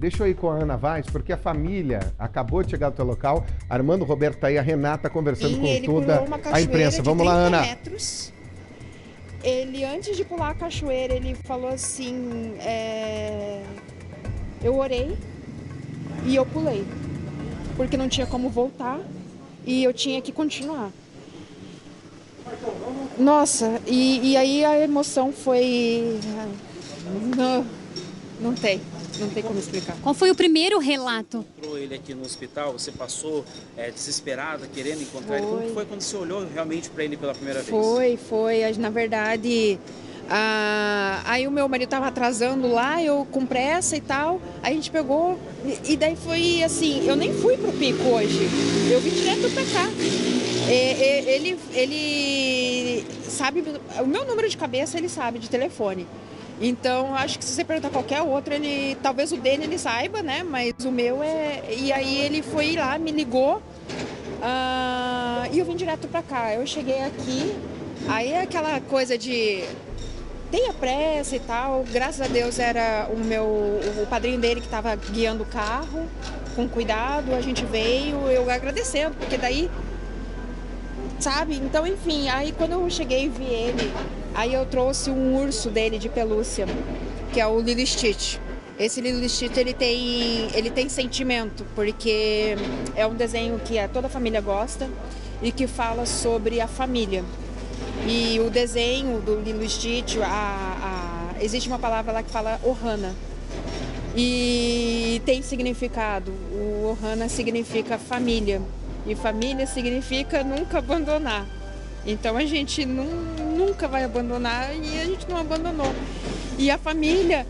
Deixa eu ir com a Ana Vaz, porque a família acabou de chegar ao teu local. Armando Roberto tá aí, a Renata conversando Sim, com ele toda pulou uma a cachoeira imprensa. de Vamos lá, 30 Ana. metros. Ele, antes de pular a cachoeira, ele falou assim, eu orei e eu pulei, porque não tinha como voltar e eu tinha que continuar. Nossa, e aí a emoção foi... Não, não tem como explicar. Qual foi o primeiro relato? Encontrou ele aqui no hospital, você passou desesperada, querendo encontrar ele. Como que foi quando você olhou realmente para ele pela primeira vez? Foi. Na verdade, aí o meu marido estava atrasando lá, eu com pressa e tal. Aí a gente pegou, e daí foi assim, eu nem fui pro pico hoje, eu vim direto pra cá. Ele sabe, o meu número de cabeça ele sabe de telefone. Então, acho que se você perguntar qualquer outro, talvez o dele ele saiba, né? Mas o meu é... E aí ele foi lá, me ligou, e eu vim direto pra cá. Eu cheguei aqui, aí é aquela coisa de... Tenha pressa e tal. Graças a Deus era o padrinho dele que estava guiando o carro, com cuidado. A gente veio, eu agradecendo, porque daí... Sabe? Então, enfim, aí quando eu cheguei e vi ele, aí eu trouxe um urso dele de pelúcia, que é o Lilo Stitch. Esse Lilo Stitch, ele tem sentimento, porque é um desenho que toda a família gosta e que fala sobre a família. E o desenho do Lilo Stitch, existe uma palavra lá que fala Ohana. E tem significado. O Ohana significa família. E família significa nunca abandonar. Então a gente nunca vai abandonar e a gente não abandonou. E a família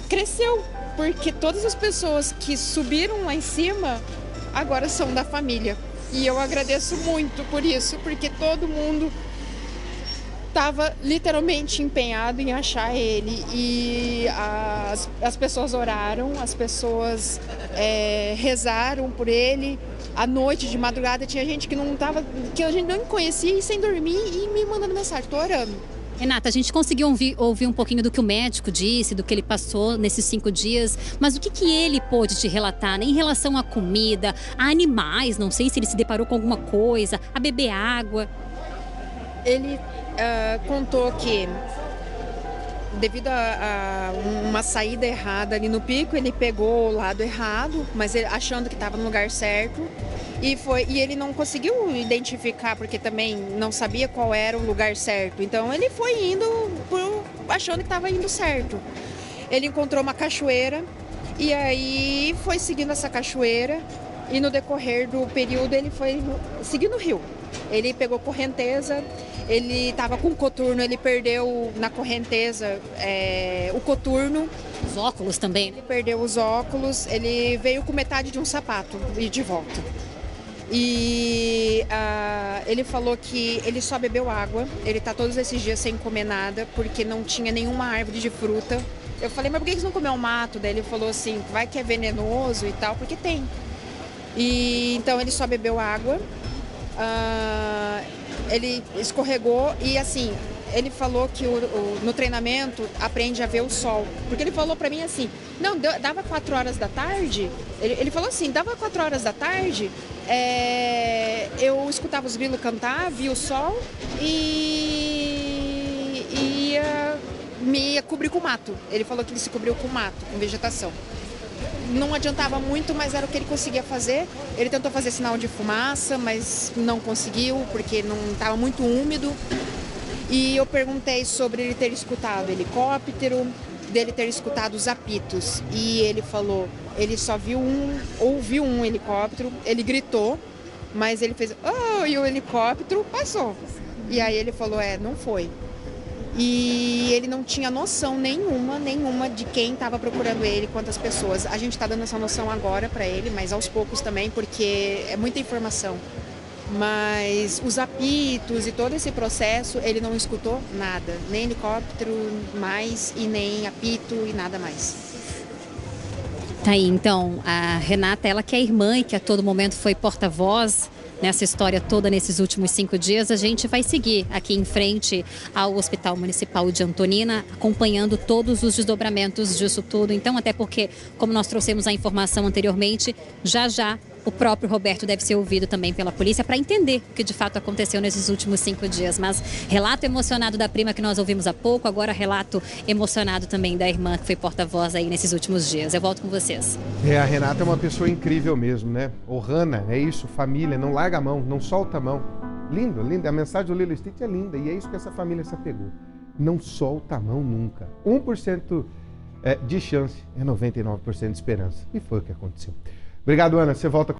cresceu, porque todas as pessoas que subiram lá em cima agora são da família. E eu agradeço muito por isso, porque todo mundo estava literalmente empenhado em achar ele. E as pessoas oraram, as pessoas rezaram por ele. À noite, de madrugada, tinha gente que a gente não conhecia e sem dormir e me mandando mensagem, tô orando. Renata, a gente conseguiu ouvir um pouquinho do que o médico disse, do que ele passou nesses 5 dias, mas o que ele pôde te relatar, né, em relação à comida, a animais, não sei se ele se deparou com alguma coisa, a beber água? Ele contou que devido a uma saída errada ali no pico, ele pegou o lado errado, mas ele, achando que estava no lugar certo, e ele não conseguiu identificar, porque também não sabia qual era o lugar certo. Então ele foi indo achando que estava indo certo. Ele encontrou uma cachoeira e aí foi seguindo essa cachoeira, e no decorrer do período ele foi seguindo o rio. Ele pegou correnteza, ele estava com coturno, ele perdeu na correnteza o coturno. Os óculos também? Ele perdeu os óculos, ele veio com metade de um sapato e de volta. E ele falou que ele só bebeu água, ele está todos esses dias sem comer nada, porque não tinha nenhuma árvore de fruta. Eu falei, mas por que você não comeu mato? Daí ele falou assim, vai que é venenoso e tal, porque tem. E então ele só bebeu água. Ele escorregou e assim, ele falou que no treinamento aprende a ver o sol. Porque ele falou pra mim assim, não, dava 4 horas da tarde, ele falou assim, dava 4 horas da tarde, eu escutava os grilos cantar, via o sol e me cobrir com mato. Ele falou que ele se cobriu com mato, com vegetação. Não adiantava muito, mas era o que ele conseguia fazer. Ele tentou fazer sinal de fumaça, mas não conseguiu, porque não estava muito úmido. E eu perguntei sobre ele ter escutado helicóptero, dele ter escutado os apitos. E ele falou, ele só ouviu um helicóptero, ele gritou, mas ele fez, oh, e o helicóptero passou. E aí ele falou, não foi. E ele não tinha noção nenhuma de quem estava procurando ele, quantas pessoas. A gente está dando essa noção agora para ele, mas aos poucos também, porque é muita informação. Mas os apitos e todo esse processo, ele não escutou nada. Nem helicóptero mais e nem apito e nada mais. Tá aí, então, a Renata, ela que é irmã e que a todo momento foi porta-voz nessa história toda nesses últimos 5 dias. A gente vai seguir aqui em frente ao Hospital Municipal de Antonina, acompanhando todos os desdobramentos disso tudo. Então, até porque, como nós trouxemos a informação anteriormente, já o próprio Roberto deve ser ouvido também pela polícia para entender o que de fato aconteceu nesses últimos 5 dias. Mas relato emocionado da prima que nós ouvimos há pouco, agora relato emocionado também da irmã que foi porta-voz aí nesses últimos dias. Eu volto com vocês. A Renata é uma pessoa incrível mesmo, né? Ohana, é isso, família, não larga a mão, não solta a mão. Lindo, lindo. A mensagem do Lilo Stitch é linda e é isso que essa família se apegou. Não solta a mão nunca. 1% de chance é 99% de esperança. E foi o que aconteceu. Obrigado, Ana. Você volta